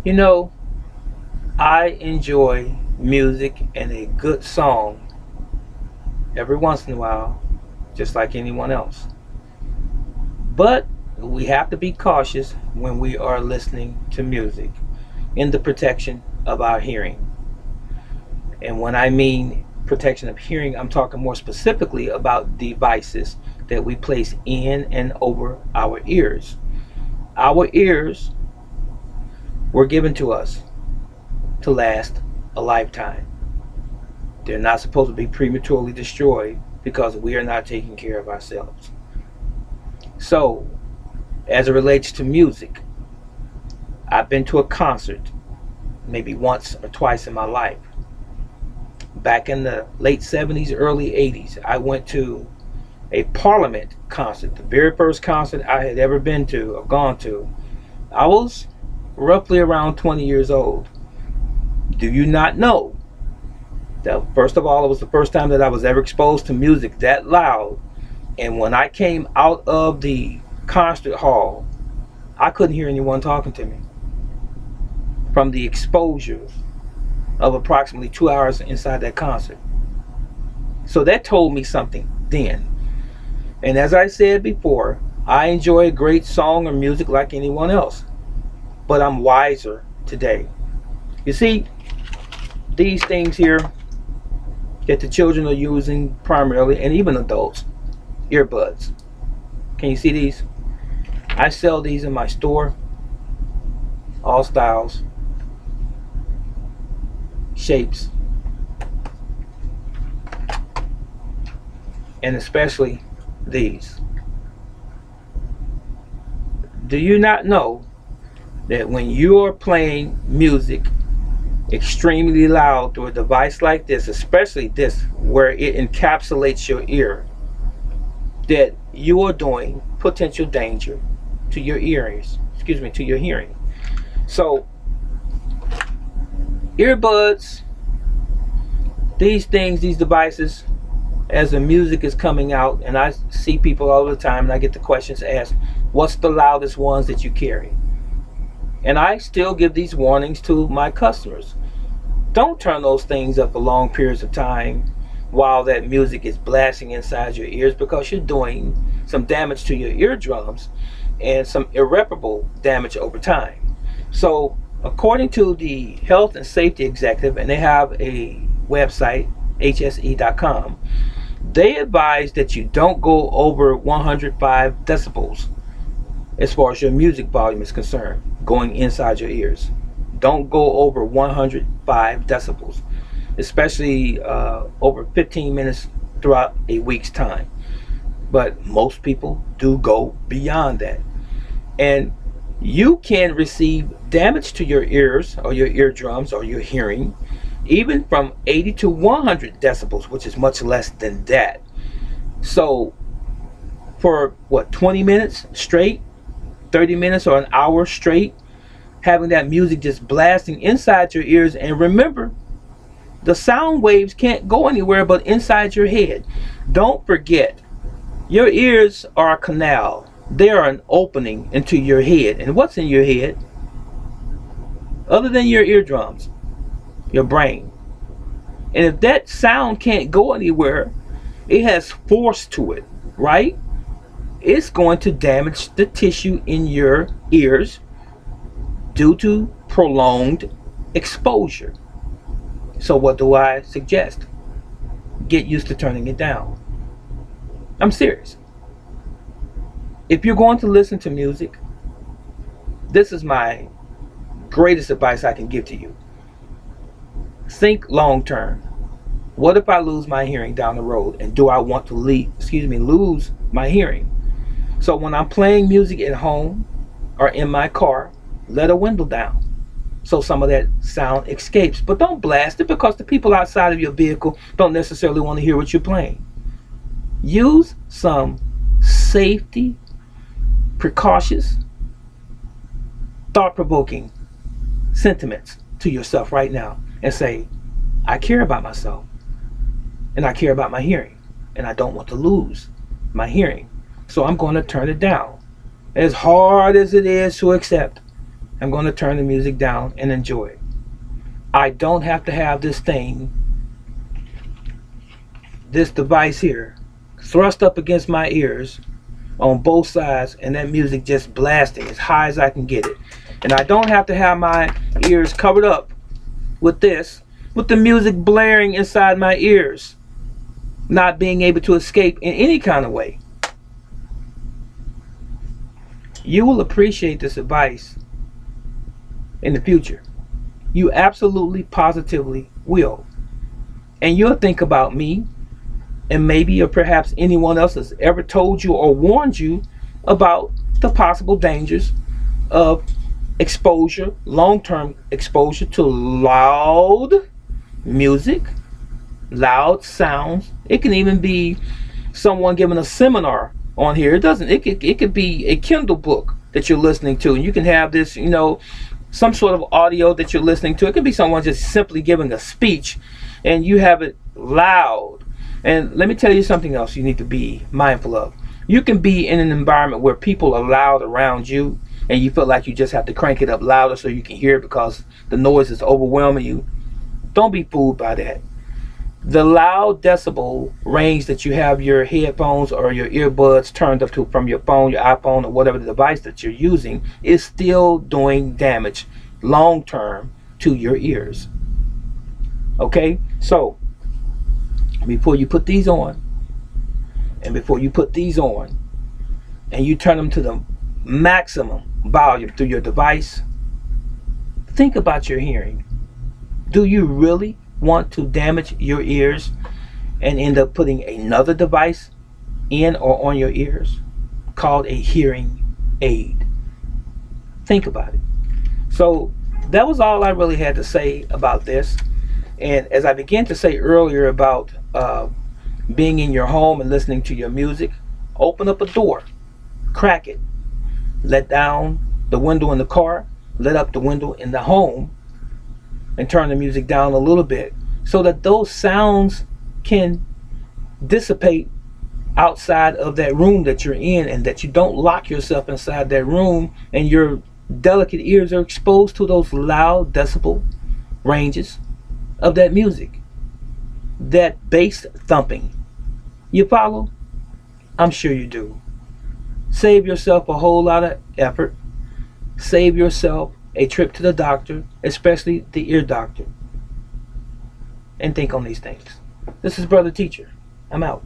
You know, I enjoy music and a good song every once in a while, just like anyone else. But we have to be cautious when we are listening to music in the protection of our hearing. And when I mean protection of hearing, I'm talking more specifically about devices that we place in and over our ears. Our ears were given to us to last a lifetime. They're not supposed to be prematurely destroyed because we are not taking care of ourselves. So, as it relates to music, I've been to a concert maybe once or twice in my life. Back in the late 70s, early 80s, I went to a Parliament concert, the very first concert I had ever been to or gone to. I was roughly around 20 years old. Do you not know that, first of all, it was the first time that I was ever exposed to music that loud? And when I came out of the concert hall, I couldn't hear anyone talking to me from the exposure of approximately 2 hours inside that concert. So that told me something then. And as I said before, I enjoy a great song or music like anyone else, but I'm wiser today. You see, these things here that the children are using primarily, and even adults, earbuds. Can you see these? I sell these in my store, all styles, shapes, and especially these. Do you not know that when you are playing music extremely loud through a device like this, especially this where it encapsulates your ear, that you are doing potential danger to your ears, to your hearing? So, earbuds, these things, these devices, as the music is coming out, and I see people all the time, and I get the questions asked, what's the loudest ones that you carry? And I still give these warnings to my customers. Don't turn those things up for long periods of time while that music is blasting inside your ears, because you're doing some damage to your eardrums and some irreparable damage over time. So, according to the health and safety executive, and they have a website, hse.com, they advise that you don't go over 105 decibels as far as your music volume is concerned, going inside your ears. Don't go over 105 decibels, especially over 15 minutes throughout a week's time. But most people do go beyond that. And you can receive damage to your ears or your eardrums or your hearing even from 80 to 100 decibels, which is much less than that. So, for what, 20 minutes straight, 30 minutes or an hour straight, having that music just blasting inside your ears, and remember, the sound waves can't go anywhere but inside your head. Don't forget, your ears are a canal. They are an opening into your head. And what's in your head? Other than your eardrums, your brain. And if that sound can't go anywhere, it has force to it, right? It's going to damage the tissue in your ears due to prolonged exposure. So what do I suggest? Get used to turning it down. I'm serious. If you're going to listen to music, this is my greatest advice I can give to you. Think long term. What if I lose my hearing down the road, and do I want to lose my hearing? So when I'm playing music at home or in my car, let a window down so some of that sound escapes. But don't blast it, because the people outside of your vehicle don't necessarily want to hear what you're playing. Use some safety, precautious, thought-provoking sentiments to yourself right now and say, I care about myself, and I care about my hearing, and I don't want to lose my hearing. So I'm going to turn it down. As hard as it is to accept, I'm going to turn the music down and enjoy it. I don't have to have this thing, this device here, thrust up against my ears on both sides and that music just blasting as high as I can get it. And I don't have to have my ears covered up with this, with the music blaring inside my ears, not being able to escape in any kind of way. You will appreciate this advice in the future. You absolutely, positively will. And you'll think about me, and maybe or perhaps anyone else has ever told you or warned you about the possible dangers of exposure, long-term exposure to loud music, loud sounds. It can even be someone giving a seminar on here. It could be a Kindle book that you're listening to, and you can have this, some sort of audio that you're listening to. It could be someone just simply giving a speech and you have it loud. And let me tell you something else you need to be mindful of. You can be in an environment where people are loud around you and you feel like you just have to crank it up louder so you can hear it because the noise is overwhelming you. Don't be fooled by that. The loud decibel range that you have your headphones or your earbuds turned up to from your phone, your iPhone, or whatever the device that you're using is still doing damage long term to your ears. Okay? So, before you put these on, and before you put these on, and you turn them to the maximum volume through your device, think about your hearing. Do you really want to damage your ears and end up putting another device in or on your ears called a hearing aid? Think about it. So that was all I really had to say about this. And as I began to say earlier about being in your home and listening to your music, open up a door, crack it, let down the window in the car, let up the window in the home, and turn the music down a little bit so that those sounds can dissipate outside of that room that you're in, and that you don't lock yourself inside that room and your delicate ears are exposed to those loud decibel ranges of that music, that bass thumping. You follow? I'm sure you do. Save yourself a whole lot of effort. Save yourself a trip to the doctor, especially the ear doctor, and think on these things. This is Brother Teacher. I'm out.